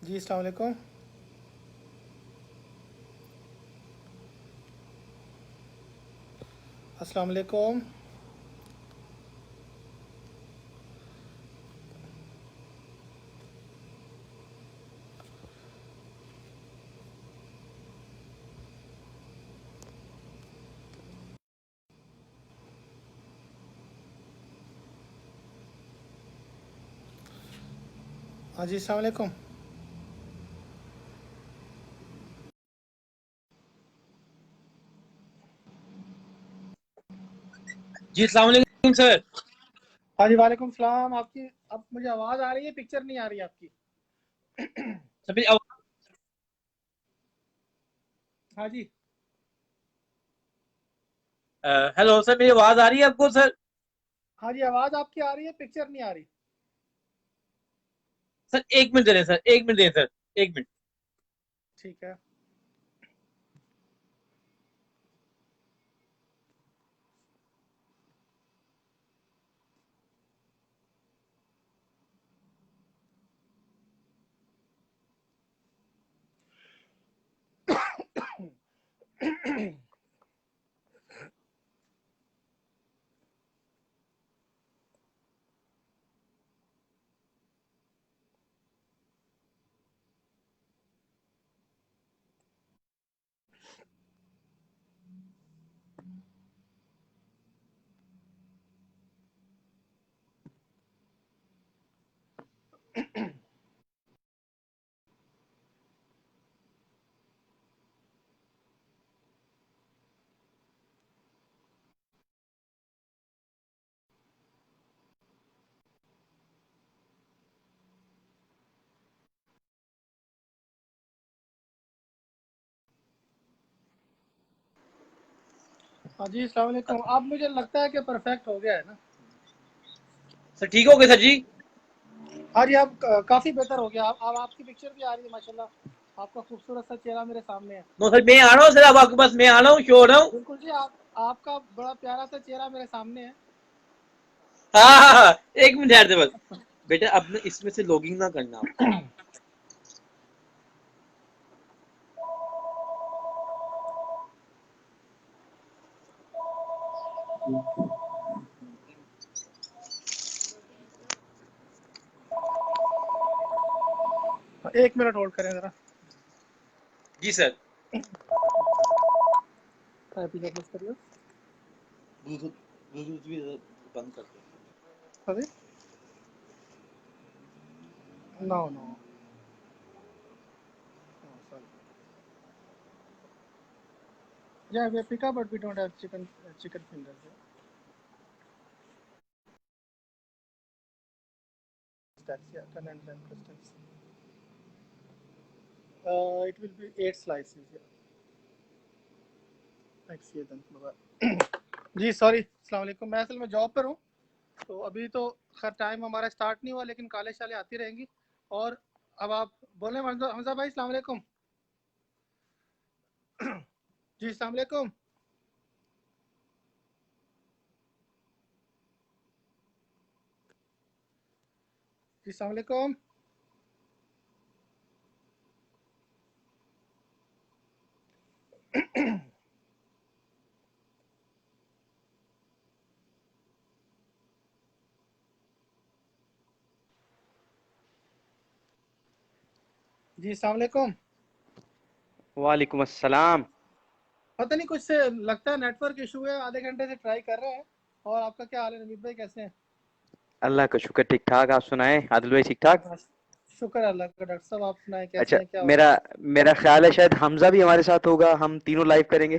जी अस्सलाम वालेकुम। अस्सलाम वालेकुम। हाँ जी अस्सलाम वालेकुम। जी अस्सलाम वालेकुम सर। हाँ जी वालेकुम सलाम। आपकी अब मुझे आवाज़ आ रही है, पिक्चर नहीं आ रही आपकी। सर मेरी हाँ जी। हेलो सर, मेरी आवाज आ रही है आपको सर? हाँ जी आवाज़ आपकी आ रही है, पिक्चर नहीं आ रही। सर एक मिनट दे रहे हैं सर, एक मिनट दे सर, एक मिनट। ठीक है। हाँ जी अस्सलाम वालेकुम। अब मुझे लगता है कि परफेक्ट हो गया है ना। सर ठीक हो गए सर जी? हाँ जी अब काफ़ी बेहतर हो गया। अब आपकी पिक्चर भी आ रही है माशाल्लाह। आपका खूबसूरत सा चेहरा मेरे सामने है। नो सर, मैं आ रहा हूँ सर, अब आपके पास मैं आ रहा हूँ, शो हो रहा हूँ। बिल्कुल जी। आप आपका बड़ा प्यारा सा चेहरा मेरे सामने है। हाँ हाँ हाँ, एक मिनट ठहर दे बस। बेटा अब ना इसमें से लॉगिंग ना करना आप। एक मिनट होल्ड करें ज़रा। जी सर। टाइपिंग अपलोड करिए। ब्लूटूथ ब्लूटूथ भी बंद कर दो। Sorry. No no. Sorry. Yeah, we pick up, but we don't have chicken fingers. That's yeah, 10 and 10 questions. It will be 8 slices. Yeah. Thanks. ये then. जी sorry अस्सलाम वालेकुम। मैं असल में जॉब पर हूँ, तो अभी तो खैर टाइम हमारा स्टार्ट नहीं हुआ, लेकिन कॉलेज शाले आती रहेंगी। और अब आप बोले हमजा हमजा भाई अस्सलाम वालेकुम। जी अस्सलाम वालेकुम। जी अस्सलाम वालेकुम। जी अस्सलाम वालेकुम। वालेकुम अस्सलाम। पता नहीं, कुछ से लगता है नेटवर्क इशू है। आधे घंटे से ट्राई कर रहे हैं। और आपका क्या हाल है नवीद भाई, कैसे हैं? अल्लाह का शुक्र, ठीक ठाक। आप सुनाएं आदिल भाई, ठीक ठाक? हाँ, शुक्र अल्लाह का। डॉक्टर साहब आप सुनाएं, कैसे अच्छा, हैं, क्या हो रहा मेरा है? मेरा ख्याल है शायद हमजा भी हमारे साथ होगा, हम तीनों लाइव करेंगे।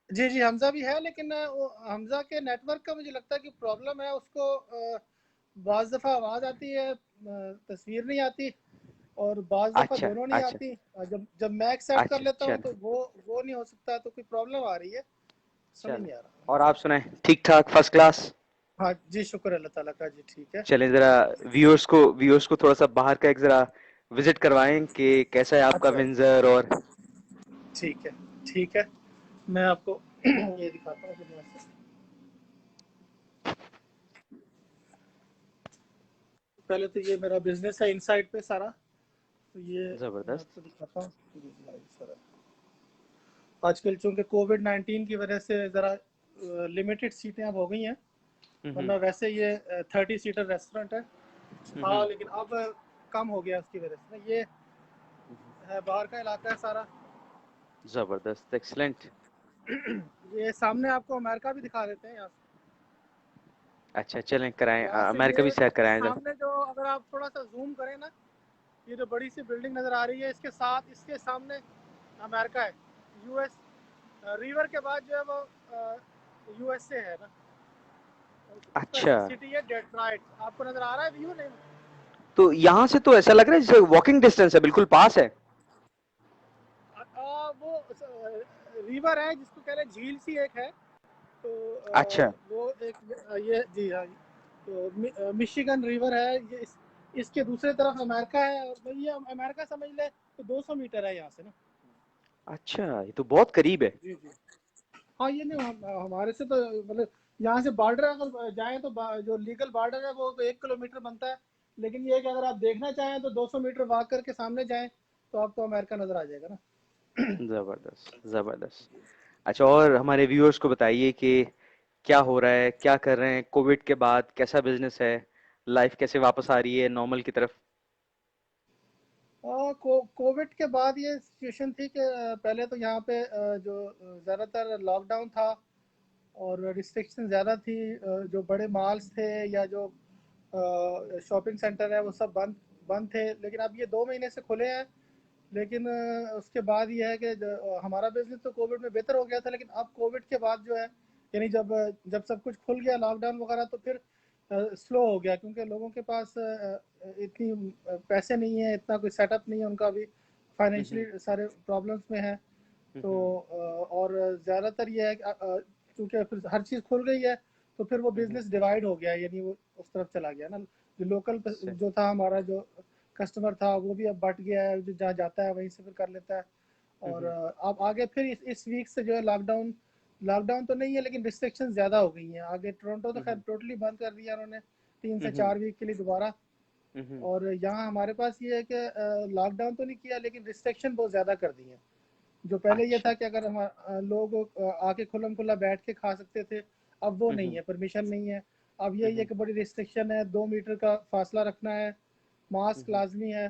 जी जी हमजा भी है, लेकिन वो हमजा के नेटवर्क का मुझे लगता है कि प्रॉब्लम है उसको। बाज़ दफ़ा आवाज़ आती है, तस्वीर नहीं आती। और बाज़ दफ़ा अच्छा दोनों नहीं अच्छा आती। जब मैं एक्सेप्ट कर अच्छा, लेता हूँ तो चलो वो नहीं हो सकता, तो कोई प्रॉब्लम आ रही है। समझ चलो। नहीं आ रहा। और आप सुनाएं, ठीक ठाक, फर्स्ट क्लास। हाँ जी शुक्र अल्लाह ताला का जी, ठीक है। चलें, जरा व्यूअर्स को थोड़ा सा बाहर का एक जरा विजिट करवाएं कि कैसा है आपका अच्छा विंजर। और ठीक है, ठीक है। मैं आपको ये दिखाता हूँ दुनिया से। पहले तो ये मेरा बिजनेस है इनसाइड पे सारा। तो ये मैं जबरदस्त। आपको दिखाता हूँ। ये लाइव सर, आजकल चूंकि कोविड-19 की वजह से ज़रा लिमिटेड सीटें अब हो गई हैं, हम्म वरना वैसे ये 30 सीटर रेस्टोरेंट है। हाँ, हम्म लेकिन अब कम हो गया उसकी वजह से ना। ये है बाहर का इलाका है सारा। जबरदस्त, एक्सलेंट। ये सामने आपको अमेरिका भी दिखा देते हैं यहाँ से। अच्छा, चलें कराएं, यहाँ से अमेरिका भी सैर ये कराएं जरा। सामने जो, अगर आप थोड़ा सा जूम करें ना, ये जो बड़ी सी बिल्डिंग नज़र आ रही है, इसके साथ इसके सामने अमेरिका है। यूएस रिवर के बाद जो है वो यूएसए है ना। उसका अच्छा, सिटी है डेट्रॉइट। आपको नज़र आ रहा है व्यू नहीं? तो यहाँ से तो ऐसा लग रहा है जैसे वॉकिंग डिस्टेंस है, बिल्कुल पास है। वो रिवर है जिसको कह रहे हैं, झील सी एक है। तो अच्छा वो एक ये जी हाँ, तो मिशिगन रिवर है ये। इसके दूसरे तरफ अमेरिका है, और ये अमेरिका समझ ले तो 200 मीटर है यहाँ से ना। अच्छा, ये तो बहुत करीब है। जी जी। हाँ, ये नहीं हमारे से तो मतलब यहाँ से बॉर्डर अगर जाए तो जो लीगल बॉर्डर है वो 1 किलोमीटर बनता है। लेकिन ये है कि अगर आप देखना चाहें तो 200 मीटर वॉक करके सामने जाएं तो आपको अमेरिका नजर आ जाएगा ना। जबरदस्त जबरदस्त। अच्छा, और हमारे व्यूअर्स को बताइए कि क्या हो रहा है, क्या कर रहे हैं कोविड के बाद, कैसा बिजनेस है, लाइफ कैसे वापस आ रही है नॉर्मल की तरफ। और कोविड के बाद ये सिचुएशन थी कि पहले तो यहाँ पे जो ज़्यादातर लॉकडाउन था और रिस्ट्रिक्शन ज़्यादा थी। जो बड़े मॉल्स थे या जो शॉपिंग सेंटर है वो सब बंद बंद थे। लेकिन अब ये 2 महीने से खुले हैं। लेकिन उसके बाद ये है कि हमारा बिजनेस तो कोविड में बेहतर हो गया था, लेकिन अब कोविड के बाद जो है, यानी जब जब सब कुछ खुल गया लॉकडाउन वगैरह, तो फिर स्लो हो गया, क्योंकि लोगों के पास इतनी पैसे नहीं है, इतना कोई सेटअप नहीं है उनका भी, हम्म फाइनेंशियली सारे प्रॉब्लम्स में है। तो हम्म और ज़्यादातर ये है कि चूँकि फिर हर चीज़ खुल गई है, तो फिर वो हम्म, बिज़नेस डिवाइड हो गया है, यानी वो उस तरफ चला गया ना। जो लोकल सही। जो था हमारा, जो कस्टमर था, वो भी अब बट गया है, जो जहाँ जाता है वहीं से फिर कर लेता है। और हम्म अब आगे फिर इस वीक से जो है लॉकडाउन, लॉकडाउन तो नहीं है लेकिन रिस्ट्रिक्शन ज़्यादा हो गई हैं। आगे टोरंटो तो खैर हम्म टोटली बंद कर दिया उन्होंने 3 से हम्म 4 वीक के लिए दोबारा। हम्म और यहाँ हमारे पास ये है कि लॉकडाउन तो नहीं किया, लेकिन रिस्ट्रिक्शन बहुत ज़्यादा कर दी हैं। जो पहले ये था अच्छा। कि अगर हम लोग आके खुल्लम खुल्ला बैठ के खा सकते थे, अब वो नहीं हम्म है, परमिशन नहीं है। अब ये हम्म एक बड़ी रिस्ट्रिक्शन है, 2 मीटर का फासला रखना है, मास्क हम्म लाजमी है।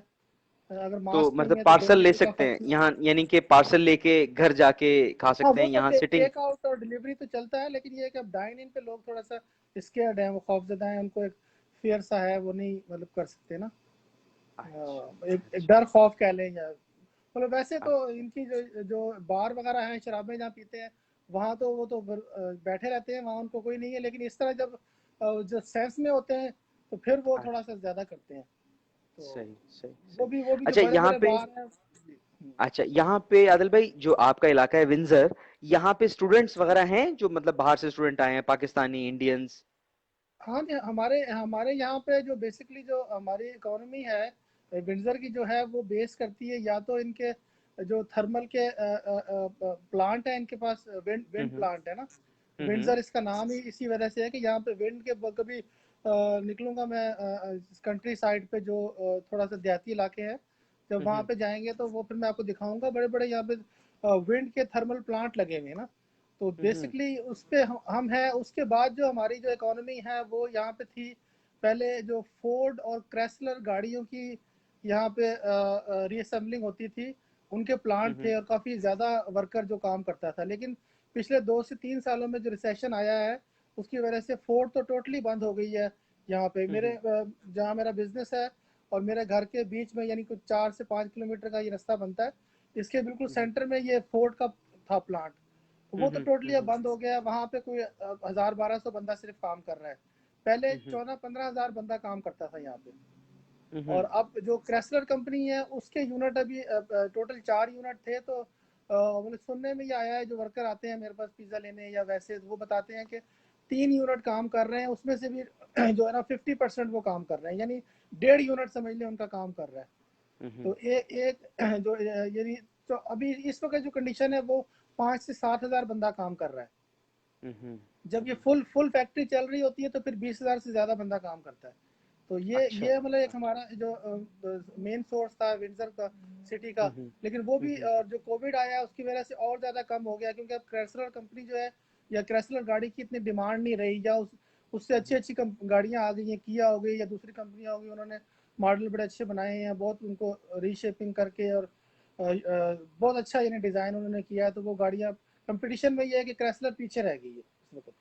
अगर तो मास्क नहीं मतलब है तो दो पार्सल ले मीटर का सकते हैं फासला। यहाँ, यानी कि पार्सल लेके घर जाके खा हाँ, सकते वो हैं तो यहाँ सिटिंग। टेक आउट और डिलीवरी तो चलता है, लेकिन ये है कि अब डाइन इन पे लोग थोड़ा सा स्केर्ड हैं, वो खौफजदा हैं, उनको एक फियर सा है, वो नहीं मतलब कर सकते ना। अच्छा एक अच्छा डर खौफ कह लें, या मतलब वैसे तो अच्छा इनकी जो बार वगैरह हैं, शराबें जहाँ पीते हैं, वहाँ तो वो तो बैठे रहते हैं, वहाँ उनको कोई नहीं है। लेकिन इस तरह जब जो सेंस में होते हैं तो फिर वो थोड़ा अच्छा, सा ज़्यादा करते हैं। तो सही सही वो सही। भी वो भी जो अच्छा बड़े यहाँ बड़े पे, बार हैं। जी। अच्छा यहाँ पे आदिल भाई, जो आपका इलाका है विंजर, यहाँ पे स्टूडेंट्स वगैरह हैं जो मतलब बाहर से स्टूडेंट आए हैं, पाकिस्तानी, इंडियंस। हाँ जी, हमारे हमारे यहाँ पे जो बेसिकली जो हमारी इकोनॉमी है विंडसर की, जो है वो बेस करती है या तो इनके जो थर्मल के प्लांट है इनके पास, विंड विंड हम्म प्लांट है ना। हम्म विंडसर इसका नाम ही इसी वजह से है कि यहाँ पे विंड के कभी निकलूंगा मैं कंट्री साइड पे, जो थोड़ा सा देहाती इलाके हैं, जब वहाँ हम्म पे जाएंगे तो वो फिर मैं आपको दिखाऊंगा, बड़े बड़े यहाँ पे विंड के थर्मल प्लांट लगे हुए हैं ना। तो हम्म बेसिकली उस पे हम हैं। उसके बाद जो हमारी जो इकोनॉमी है वो यहाँ पे थी, पहले जो फोर्ड और क्रेसलर गाड़ियों की यहाँ पे रीअसेंबलिंग होती थी, उनके प्लांट थे हम्म और काफ़ी ज़्यादा वर्कर जो काम करता था। लेकिन पिछले 2 से 3 सालों में जो रिसेशन आया है, उसकी वजह से फोर्ड तो टोटली बंद हो गई है। यहाँ पे मेरे जहाँ मेरा बिजनेस है और मेरे घर के बीच में, यानी कुछ 4 से 5 किलोमीटर का ये रास्ता बनता है, इसके बिल्कुल सेंटर में ये फोर्ड का था प्लांट। वो तो टोटली अब बंद हो गया है। वहाँ पे कोई 1000-1200 बंदा सिर्फ काम कर रहा है। पहले 14-15 हज़ार बंदा काम करता था यहाँ पे। और अब जो क्रेसलर कंपनी है उसके यूनिट अभी टोटल 4 यूनिट थे। तो मतलब सुनने में ये आया है, जो वर्कर आते हैं मेरे पास पिज़्ज़ा लेने या वैसे, वो बताते हैं कि 3 यूनिट काम कर रहे हैं, उसमें से भी जो है ना 50% वो काम कर रहे हैं, यानी 1.5 यूनिट समझ लें उनका काम कर रहा है। तो एक जो यानी, तो अभी इस वक्त जो कंडीशन है वो 5 से 7 हज़ार बंदा काम कर रहा है। जब ये फुल फुल फैक्ट्री चल रही होती है तो फिर 20 हज़ार से ज़्यादा बंदा काम करता है। तो ये अच्छा। मतलब एक हमारा जो मेन सोर्स था विंडसर का सिटी का, हम्म लेकिन वो भी हम्म जो कोविड आया उसकी वजह से और ज़्यादा कम हो गया, क्योंकि अब क्रेसलर कंपनी जो है या क्रेसलर गाड़ी की इतनी डिमांड नहीं रही, या उससे अच्छी अच्छी गाड़ियाँ आ गई हैं, किया हो गई या दूसरी कंपनियाँ हो गई, उन्होंने मॉडल बड़े अच्छे बनाए हैं, बहुत उनको रीशेपिंग करके और बहुत अच्छा यानी डिज़ाइन उन्होंने किया है, तो वो गाड़ियाँ कंपटीशन में ये है कि क्रेसलर पीछे रह गई है इस वक्त।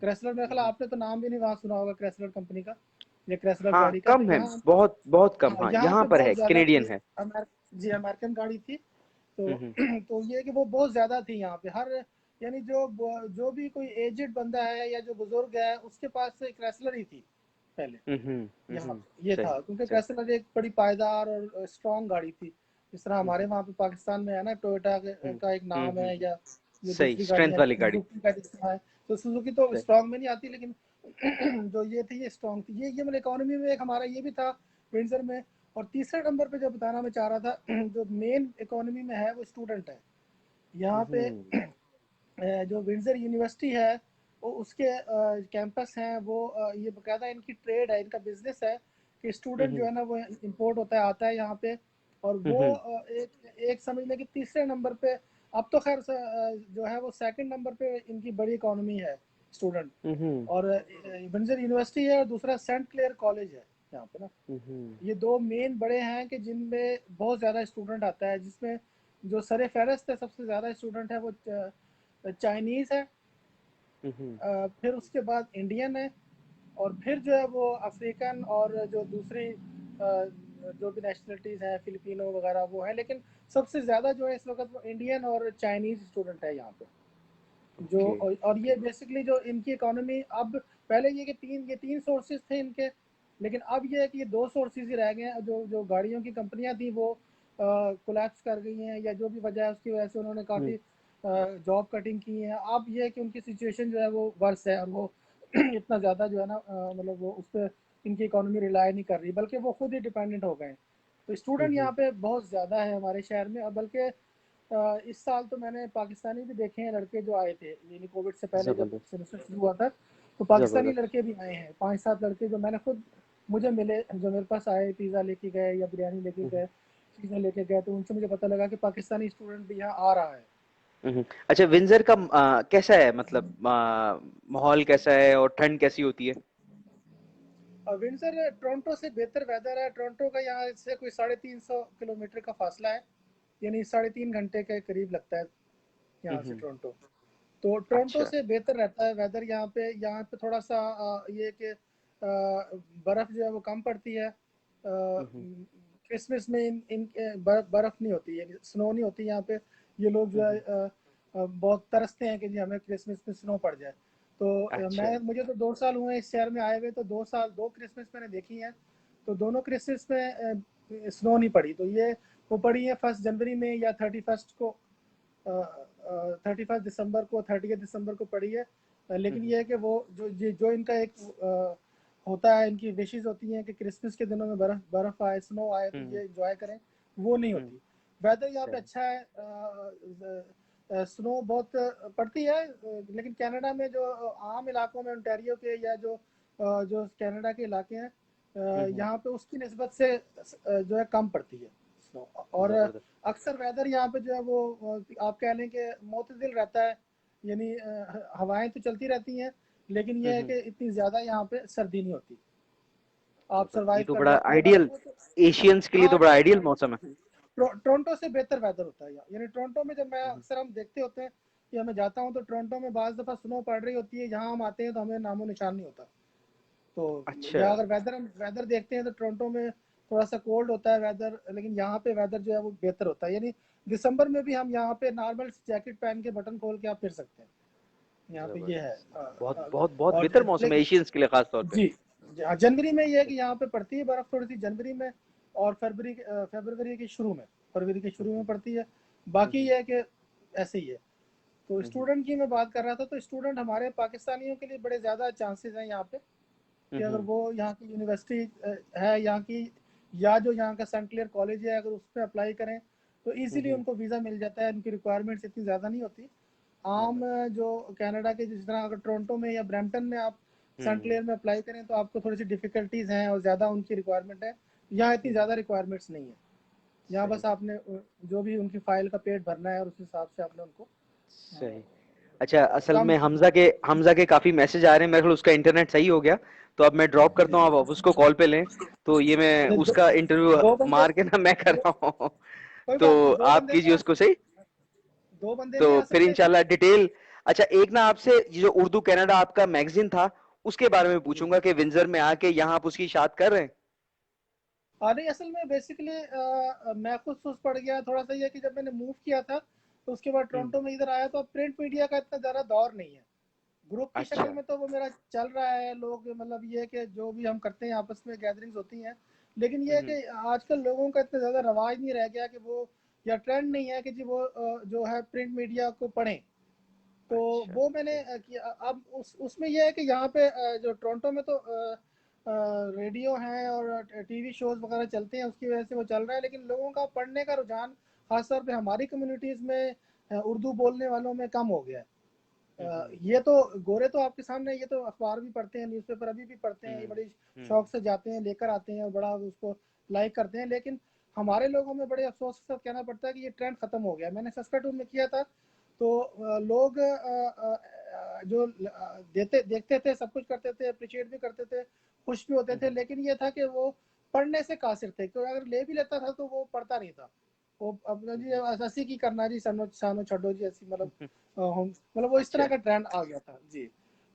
क्रेसलर मेरा ख्याल हम्म। आपने तो नाम भी नहीं वहाँ सुना होगा क्रेसलर कंपनी का या क्रेसलर हाँ गाड़ी का, तो कम है, यहाँ बहुत बहुत कम, हाँ हाँ यहाँ यहाँ पे पर है, बहुत ज़्यादा कैनेडियन थी। है। जी अमेरिकन गाड़ी थी, तो हम्म तो ये कि वो बहुत ज़्यादा थी यहाँ पे, हर यानी जो भी कोई एजेड बंदा है या जो बुजुर्ग है उसके पास क्रेसलर ही थी पहले यहाँ पे, ये सही था क्योंकि सही। क्रेसलर एक बड़ी पायदार और स्ट्रॉन्ग गाड़ी थी। जिस तरह हमारे वहाँ पे पाकिस्तान में है ना टोयोटा का एक नाम है, या ये सही, दूसरी स्ट्रेंथ गाड़ियाँ वाली गाड़ी। सुजुकी का जिस तरह है, तो सुजुकी तो सही। स्ट्रॉन्ग में नहीं आती, लेकिन जो ये थी ये स्ट्रॉन्ग थी। ये मतलब इकोनॉमी में एक हमारा ये भी था विंडसर में। और तीसरे नंबर पे जो बताना मैं चाह रहा था जो मेन इकोनॉमी में है वो स्टूडेंट है यहाँ पे। जो विंडसर यूनिवर्सिटी है वो उसके कैंपस हैं वो ये बकायदा इनकी ट्रेड है, इनका बिजनेस है कि स्टूडेंट जो है ना वो इंपोर्ट होता है आता है यहाँ पे, और वो एक समझ लें कि तीसरे नंबर पे, अब तो खैर जो है वो सेकंड नंबर पे इनकी बड़ी इकोनॉमी है स्टूडेंट। और विंडसर यूनिवर्सिटी है और दूसरा सेंट क्लेयर कॉलेज है यहाँ पे ना। ये दो मेन बड़े हैं कि जिनमें बहुत ज़्यादा स्टूडेंट आता है, जिसमें जो सरे फहरस्त है सबसे ज़्यादा स्टूडेंट है वो चाइनीज़ है, फिर उसके बाद इंडियन है, और फिर जो है वो अफ्रीकन और जो दूसरी जो भी नेशनलिटीज़ हैं फिलिपिनो वगैरह वो है, लेकिन सबसे ज़्यादा जो है इस वक्त वो इंडियन और चाइनीज़ स्टूडेंट है यहाँ पे। जो ओके। और ये बेसिकली जो इनकी इकोनॉमी अब, पहले ये तीन सोर्सेज थे इनके, लेकिन अब ये है कि ये दो सोर्सेज ही रह गए हैं। जो गाड़ियों की कंपनियां थी वो कोलैप्स कर गई हैं, या जो भी वजह है उसकी वजह से उन्होंने काफ़ी जॉब कटिंग की है। अब ये है कि उनकी सिचुएशन जो है वो वर्स है, और वो इतना ज़्यादा जो है ना मतलब वो उस पर इनकी इकोनॉमी रिलाई नहीं कर रही, बल्कि वो खुद ही डिपेंडेंट हो गए हैं। तो स्टूडेंट यहाँ पे बहुत ज़्यादा है हमारे शहर में। और बल्कि इस साल तो मैंने पाकिस्तानी भी देखे हैं लड़के जो आए थे, यानी कोविड से पहले जब जबरदस्त। सेमेस्टर शुरू हुआ था, तो पाकिस्तानी जबरदस्त। लड़के भी आए हैं 5-7 लड़के जो मैंने खुद, मुझे मिले, जो मेरे पास आए, पिज़्ज़ा लेके गए या बिरयानी लेके गए, चीज़ें लेके गए, तो उनसे मुझे पता लगा कि पाकिस्तानी स्टूडेंट भी यहाँ आ रहा है। अच्छा, विंडसर का कैसा है, मतलब माहौल कैसा है और ठंड कैसी होती है? और विंडसर टोरंटो से बेहतर वेदर है। टोरंटो का यहाँ से कोई 350 किलोमीटर का फासला है, यानी 3.5 घंटे के करीब लगता है यहाँ से टोरंटो। तो टोरंटो अच्छा। से बेहतर रहता है वेदर यहाँ पे। यहाँ पे थोड़ा सा ये कि बर्फ़ जो है वो कम पड़ती है। क्रिसमस में इन बर्फ़ नहीं होती है, स्नो नहीं होती यहाँ पे। ये लोग जो है बहुत तरसते हैं कि जी हमें क्रिसमस में स्नो पड़ जाए। तो अच्छा। मुझे तो 2 साल हुए इस शहर में आए हुए, तो 2 क्रिसमस मैंने देखी हैं। तो दोनों क्रिसमस में स्नो नहीं पड़ी, तो ये वो पड़ी है 1 जनवरी में या 31 को, 31 दिसंबर को, 30 दिसंबर को पड़ी है। लेकिन ये है कि वो जो इनका एक होता है, इनकी विशेज़ होती हैं कि क्रिसमस के दिनों में बर्फ़ आए, स्नो आए, तो ये इंजॉय करें, वो नहीं होती। वेदर यहाँ पे सही। अच्छा है, स्नो बहुत पड़ती है, लेकिन कनाडा में जो आम इलाकों में ओंटारियो के या जो कनाडा के इलाके हैं यहाँ पे उसकी निस्बत से जो है कम पड़ती है स्नो। और जबरदस्त। अक्सर वेदर यहाँ पे जो है वो आप कह लें कि मोतदिल रहता है, यानी हवाएं तो चलती रहती हैं, लेकिन यह है कि इतनी ज़्यादा यहाँ पे सर्दी नहीं होती, आप जबरदस्त, ये सर्वाइव तो कर बड़ा जाते हैं। आइडियल, एशियंस के लिए तो हाँ बड़ा आइडियल मौसम है। टोरंटो से बेहतर वेदर होता है यहाँ, यानी टोरंटो में जब मैं अक्सर हम देखते होते हैं कि मैं जाता हूँ तो टोरंटो में बाज़ दफ़ा स्नो पड़ रही होती है, यहाँ हम आते हैं तो हमें नामो निशान नहीं होता। तो अच्छा। या अगर वेदर देखते हैं तो टोरंटो में थोड़ा सा कोल्ड होता है वेदर, लेकिन यहाँ पे वेदर जो है वो बेहतर होता है। यानी दिसंबर में भी हम यहाँ पे नॉर्मल जैकेट पहन के बटन खोल के आप फिर सकते हैं, यहाँ पे ये है। जबरदस्त, बहुत बहुत बहुत और बेहतर मौसम है लेकिन एशियंस के लिए, खास तौर पे। जी हाँ, जनवरी में ये है कि यहाँ पे पड़ती है बर्फ़ थोड़ी सी जनवरी में, और फरवरी के शुरू में, फरवरी के शुरू में पड़ती है। बाकी ये है कि ऐसे ही है। तो स्टूडेंट की मैं बात कर रहा था, तो स्टूडेंट हमारे पाकिस्तानियों के लिए बड़े ज़्यादा चांसेस हैं यहाँ पे कि अगर वो यहाँ की यूनिवर्सिटी है यहाँ की, या जो यहाँ का सेंट क्लेयर कॉलेज है, अगर उस पर अप्लाई करें तो इजीली उनको वीज़ा मिल जाता है। उनकी रिक्वायरमेंट्स इतनी ज़्यादा नहीं होती। आम जो कनाडा के, जिस तरह अगर टोरंटो में या ब्रैम्पटन में आप सनक्लियर में अप्लाई करें तो आपको थोड़ी सी डिफिकल्टीज हैं और ज़्यादा उनकी रिक्वायरमेंट है। यहाँ इतनी ज़्यादा रिक्वायरमेंट्स नहीं है। यहाँ सही बस आपने जो भी उनकी फाइल का पेट भरना है और उस हिसाब से आपने उनको सही। अच्छा, असल कम। में हमजा के काफी मैसेज आ रहे हैं, मेरे ख्याल उसका इंटरनेट सही हो गया, तो अब मैं ड्रॉप करता हूँ, अब उसको कॉल पे लें। तो ये मैं दो, उसका इंटरव्यू दो बंदे मार के ना मैं कर दो, रहा हूँ। कोई तो बात नहीं, दो आप बंदे नहीं कीजिए आ उसको सही। दो बंदे तो नहीं आ फिर सकते क्या? इंशाल्लाह डिटेल। अच्छा, एक ना आपसे ये जो उर्दू कनाडा आपका मैगजीन था, उसके बारे में जी। पूछूंगा कि विंजर में आके यहाँ आप उसकी इशात कर रहे हैं। नहीं, असल में बेसिकली मैं खुद सुस्त पड़ गया थोड़ा सा। ये कि जब मैंने मूव किया था तो उसके बाद हम्म। टोरंटो में इधर आया, तो अब प्रिंट मीडिया का इतना ज़्यादा दौर नहीं है। ग्रुप की शक्ल अच्छा। में तो वो मेरा चल रहा है, लोग मतलब ये कि जो भी हम करते हैं आपस में गैदरिंग्स होती हैं, लेकिन ये है हम्म। कि आजकल लोगों का इतना ज़्यादा रवाज नहीं रह गया कि वो, या ट्रेंड नहीं है कि जी वो जो है प्रिंट मीडिया को पढ़ें। तो अच्छा। वो मैंने सही। किया। अब उसमें यह है कि यहाँ पे जो टोरंटो में तो रेडियो हैं और टीवी शोज वगैरह चलते हैं, उसकी वजह से वो चल रहा है, लेकिन लोगों का पढ़ने का रुझान खासतौर पे हमारी कम्युनिटीज़ में उर्दू बोलने वालों में कम हो गया है। हम्म। ये तो गोरे तो आपके सामने, ये तो अखबार भी पढ़ते हैं, न्यूज़पेपर अभी भी पढ़ते हैं, ये हम्म। बड़ी हम्म। शौक से जाते हैं, लेकर आते हैं और बड़ा उसको लाइक करते हैं। लेकिन हमारे लोगों में बड़े अफसोस के साथ कहना पड़ता है कि ये ट्रेंड ख़त्म हो गया। मैंने सस्काटून में किया था, तो लोग जो देखते थे, सब कुछ करते थे, अप्रिशिएट भी करते थे, खुश भी होते थे, हम्म। लेकिन ये था कि वो पढ़ने से कासिर थे, क्योंकि अगर ले भी लेता था तो वो पढ़ता नहीं था। वो अपना जी हम्म। असी की करना जी, सनो सानो छो जी, ऐसी मतलब हम्म। हम मतलब वो इस तरह अच्छा। का ट्रेंड आ गया था जी।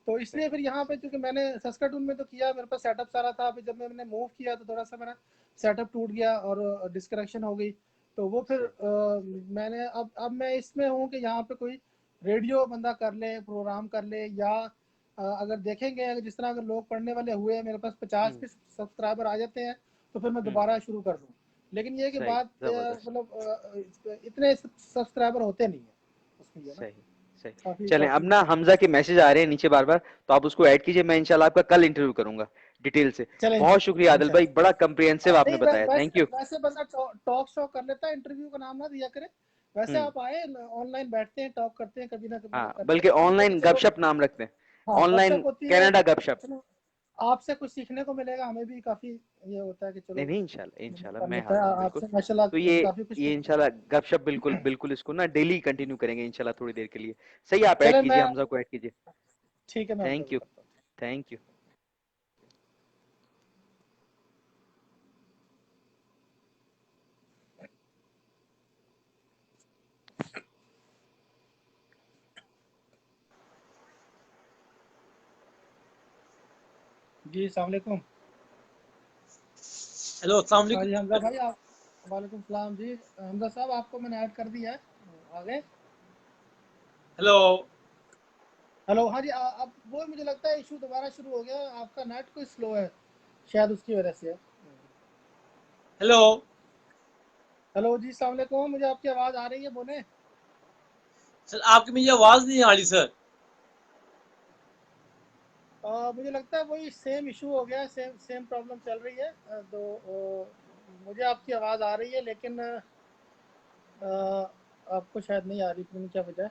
तो इसलिए सही। फिर यहाँ पे चूंकि मैंने सस्काटून में तो किया, मेरे पास सेटअप सारा था। अभी जब मैंने मूव किया तो थोड़ा सा मेरा सेटअप टूट गया और डिस्कनेक्शन हो गई। तो वो फिर सही। मैंने अब मैं इसमें हूँ कि यहाँ पे कोई रेडियो बंदा कर ले, प्रोग्राम कर ले, या अगर देखेंगे, अगर जिस तरह अगर लोग पढ़ने वाले हुए, मेरे पास 50 हम्म। भी सब्सक्राइबर आ जाते हैं, तो फिर मैं हम्म। दोबारा शुरू कर दूँ। लेकिन ये कि सही। बात जबरदस्त। मतलब इतने सब्सक्राइबर होते नहीं है उसमें, ये ना सही। सही। काफ़ी चलें, अब काफ़ी ना हमजा के मैसेज आ रहे हैं नीचे बार बार, तो आप उसको ऐड कीजिए। मैं इंशाल्लाह आपका कल इंटरव्यू करूंगा डिटेल से। चले बहुत शुक्रिया इंशाल्लाह आदिल भाई, इंशाल्लाह। बड़ा कम्प्रिहेंसिव आपने नहीं, बताया, थैंक वैसे यू। वैसे बंदा टॉक शो कर लेता है, इंटरव्यू का नाम ना दिया करे। वैसे हम्म। आप आए, ऑनलाइन बैठते हैं, टॉक करते हैं, कभी ना कभी हाँ, करते बल्कि हैं, तो ये है कि ऑनलाइन चलो, गपशप नाम रखते हैं। हाँ ऑनलाइन गपशप होती है। कनाडा गपशप। चलो, आपसे कुछ सीखने को मिलेगा, हमें भी काफ़ी ये होता है कि नहीं चलो नहीं, इंशाल्लाह इंशाल्लाह कर मैं लेता हाजिर हूँ है बिल्कुल। आपसे माशाल्लाह, तो ये काफ़ी कुछ ये इंशाल्लाह गपशप बिल्कुल बिल्कुल इसको ना डेली कंटिन्यू करेंगे इंशाल्लाह, थोड़ी देर के लिए। सही, आप ऐड चले। कीजिए, मैं हमजा को ऐड कीजिए। ठीक है, मैं हमजा थैंक को यू। करता हूँ। Thank you. जी अस्सलाम वालेकुम। हेलो, अस्सलाम हाँ वालेकुम। जी हमजा भाई, आप। वालेकुम सलाम जी हमजा साहब, आपको मैंने ऐड कर दिया है आगे। हेलो। हेलो, हाँ जी। अब वो मुझे लगता है इशू दोबारा शुरू हो गया, आपका नेट कोई स्लो है, शायद उसकी वजह से है। हेलो। हेलो जी अस्सलाम वालेकुम, मुझे आपकी आवाज़ आ रही है, बोले। सर, आपकी मुझे आवाज नहीं आ रही सर। मुझे लगता है वही सेम इशू हो गया, सेम सेम प्रॉब्लम चल रही है। मुझे आपकी आवाज़ आ रही है, लेकिन आपको शायद नहीं आ रही, पता नहीं क्या वजह है।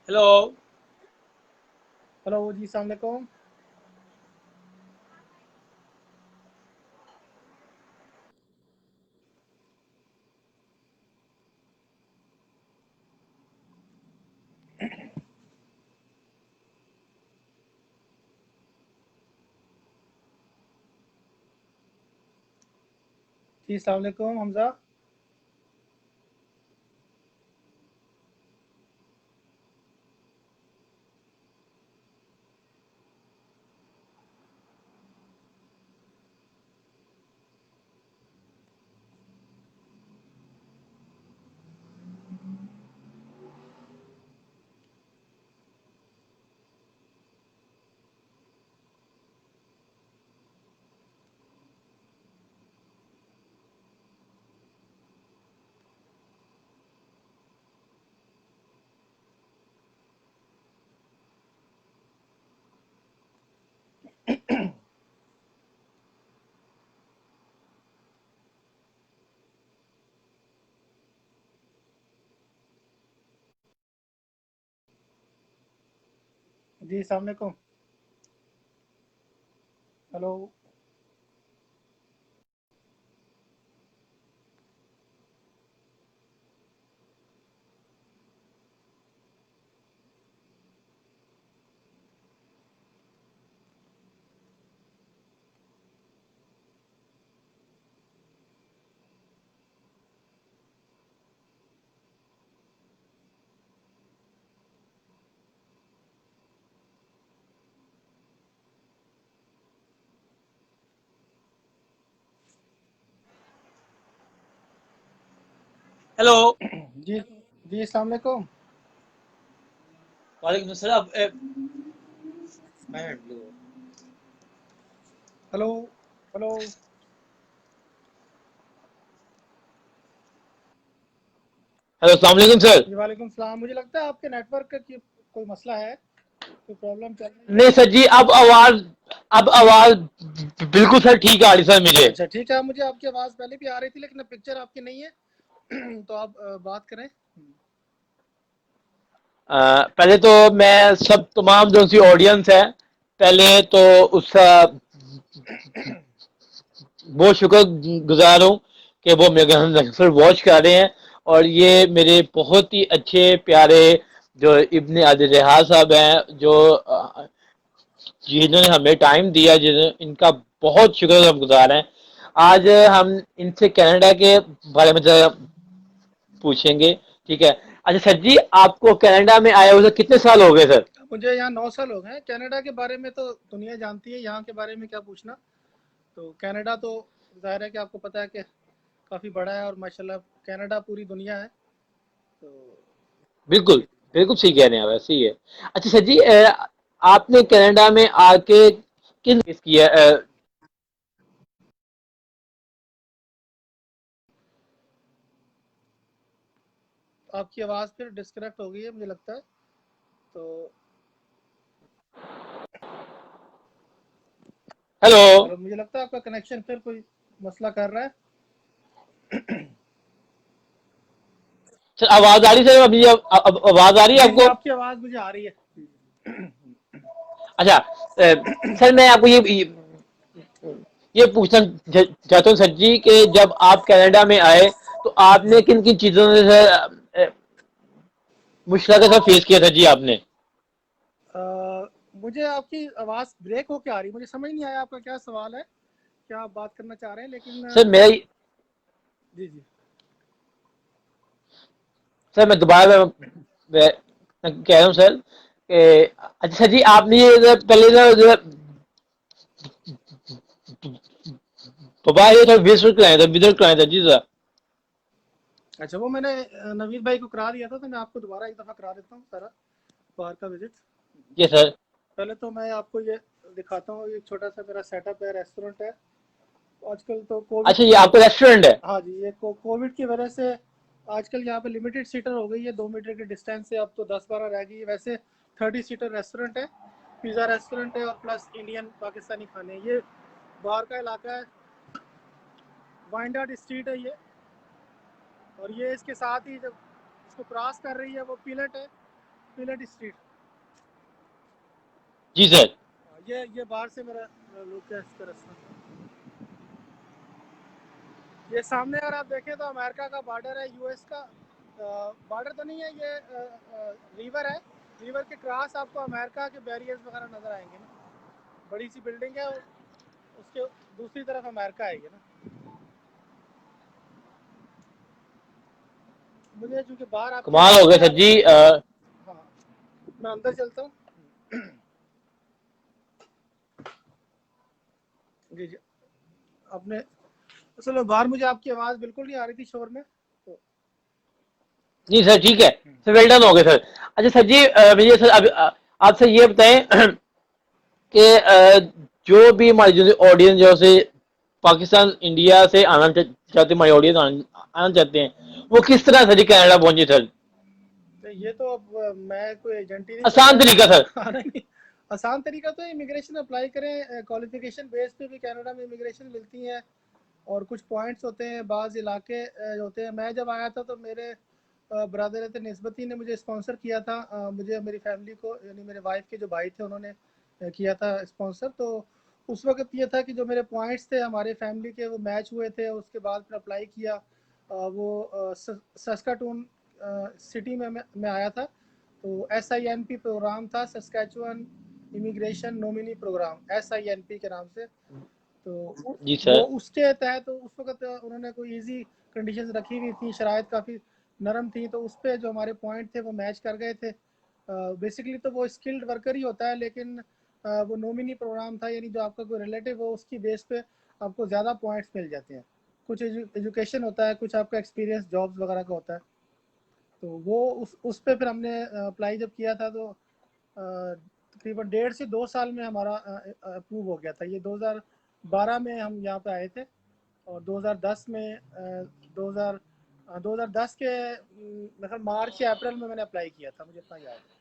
हेलो। हेलो जी अस्सलाम वालेकुम। जी अस्सलाम वालेकुम हमजा। जी अस्सलाम वालेकुम। हेलो। हेलो। जी जी अस्सलाम वालेकुम। वालेकुम अस्सलाम। Hello hello. हेलो, अस्सलाम वालेकुम सर। जी वालेकुम सलाम। मुझे लगता है आपके नेटवर्क का कोई मसला है, कोई प्रॉब्लम चल रही है। नहीं सर जी, अब आवाज बिल्कुल सर ठीक आ रही सर मुझे। अच्छा ठीक है, मुझे आपकी आवाज़ पहले भी आ रही थी लेकिन अब पिक्चर आपकी नहीं है। तो आप बात करें। पहले तो मैं सब तमाम जो सी ऑडियंस है, पहले तो उसका बहुत शुक्र गुजार हूँ कि वो मेरे लेक्चर वॉच कर रहे हैं। और ये मेरे बहुत ही अच्छे प्यारे जो इब्ने आदिल रेहा साहब हैं, जो जिन्होंने हमें टाइम दिया, जिन्होंने इनका बहुत शुक्र हम गुजार हैं। आज हम इनसे कनाडा के बारे में जरा पूछेंगे, ठीक है। अच्छा सर जी, आपको कनाडा में आए हुए कितने साल हो गए सर? मुझे यहाँ 9 साल हो गए हैं। कनाडा के बारे में तो दुनिया जानती है, यहाँ के बारे में क्या पूछना। तो कनाडा तो जाहिर है कि आपको पता है कि काफ़ी बड़ा है और माशाल्लाह कनाडा पूरी दुनिया है। तो बिल्कुल, बिल्कुल सही कह रहे हैं आप, ऐसे ही है। अच्छा सर जी, आपने कनाडा में आके किन फेस किया? आपकी आवाज़ फिर डिस्कनेक्ट हो गई है मुझे लगता है। तो हेलो हेलो, मुझे लगता है आपका कनेक्शन फिर कोई मसला कर रहा है। सर, आवाज आ रही सर? अभी अब आवाज आ रही है जी जी, आपको? आपकी आवाज़ मुझे आ रही है। अच्छा, सर मैं आपको ये पूछना चाहता हूँ सर जी कि जब आप कनाडा में आए तो आपने किन किन चीजों से सर मुश्किल का फेस किया था जी आपने? मुझे आपकी आवाज़ ब्रेक होके आ रही है, मुझे समझ नहीं आया आपका क्या सवाल है, क्या आप बात करना चाह रहे हैं, लेकिन सर मेरा जी जी। सर मैं दोबारा मैं कह रहा हूँ सर कि अच्छा सर जी, आपने ये पहले दोबारा ये तो विजिट कराया था, विजिट कराया था जी सर। अच्छा, वो मैंने नवीद भाई को करा दिया था, तो मैं आपको दोबारा एक दफ़ा करा देता हूँ सारा बाहर का विजिट। जी सर। पहले तो मैं आपको ये दिखाता हूँ, एक छोटा सा मेरा सेटअप है, रेस्टोरेंट है। आजकल तो कोविड अच्छा, की ये आपका रेस्टोरेंट है? हाँ जी, ये कोविड की वजह से आजकल यहाँ पे लिमिटेड सीटर हो गई है, 2 मीटर के डिस्टेंस से अब तो 10-12 रह गई है। वैसे 30 सीटर रेस्टोरेंट है, पिज़्ज़ा रेस्टोरेंट है और प्लस इंडियन पाकिस्तानी खाने। ये बाहर का इलाका है, वाइंडार्ड स्ट्रीट है ये। और ये इसके साथ ही जब इसको क्रॉस कर रही है वो पिलट है, पिलट स्ट्रीट। जी सर। ये बाहर से मेरा लुक है इसका रेस्टोरेंट। ये सामने अगर आप देखें तो अमेरिका का बॉर्डर है, यूएस का बॉर्डर तो नहीं है ये, रिवर है। रिवर के क्रॉस आपको अमेरिका के बैरियर्स वगैरह नज़र आएंगे ना, बड़ी सी बिल्डिंग है, उसके दूसरी तरफ अमेरिका आएगी ना। मुझे चूँकि बाहर आपकी कमाल आवाज़ हो गया नहीं आ सर रही जी। थी तो हाँ, मैं अंदर चलता हूँ। जी जी। अपने चलो बाहर, मुझे आपकी आवाज़ बिल्कुल नहीं आ रही थी शोर में तो। जी सर, ठीक है सर, वेल डन हो गया सर। अच्छा सर जी, मुझे सर अब आपसे ये बताएं कि जो भी हमारी जो ऑडियंस जो से पाकिस्तान इंडिया से आना चाहते, हमारी ऑडियंस आना चाहते हैं, वो किस तरह सर जी कनाडा पहुंचे सर? तो ये तो अब मैं कोई एजेंट ही नहीं बन आसान तरीका सर। रहा। नहीं, आसान तरीका तो इमिग्रेशन अप्लाई करें, क्वालिफिकेशन बेस पे भी कनाडा में इमिग्रेशन मिलती है। और कुछ पॉइंट्स होते हैं, बाज़ इलाके होते हैं। मैं जब आया था तो मेरे ब्रदर थे निस्बती ने मुझे स्पॉन्सर किया था, मुझे मेरी फैमिली को, यानी मेरे वाइफ के जो भाई थे उन्होंने किया था स्पॉन्सर। तो उस वक्त ये था कि जो मेरे पॉइंट्स थे हमारे फैमिली के वो मैच हुए थे। उसके बाद फिर अप्लाई किया, वो सस्काटून सिटी में मैं आया था। तो SINP प्रोग्राम था, Saskatchewan immigration nominee program, SINP के नाम से। तो जी वो सर। उसके तहत तो उस वक्त उन्होंने कोई इजी कंडीशंस रखी हुई थी, शराइत काफ़ी नरम थी, तो उस पर जो हमारे पॉइंट थे वो मैच कर गए थे। बेसिकली तो वो स्किल्ड वर्कर ही होता है, लेकिन वो नॉमिनी प्रोग्राम था, यानी जो आपका कोई रिलेटिव हो उसकी बेस पे आपको ज़्यादा पॉइंट्स मिल जाते हैं। कुछ एजुकेशन होता है, कुछ आपका एक्सपीरियंस जॉब्स वगैरह का होता है। तो वो उस पे फिर हमने अप्लाई जब किया था, तो तकरीबन 1.5 से 2 साल में हमारा अप्रूव हो गया था। ये 2012 में हम यहाँ पे आए थे, और 2010 में 2010 के मतलब मार्च या अप्रैल में मैंने अप्लाई किया था, मुझे इतना याद है।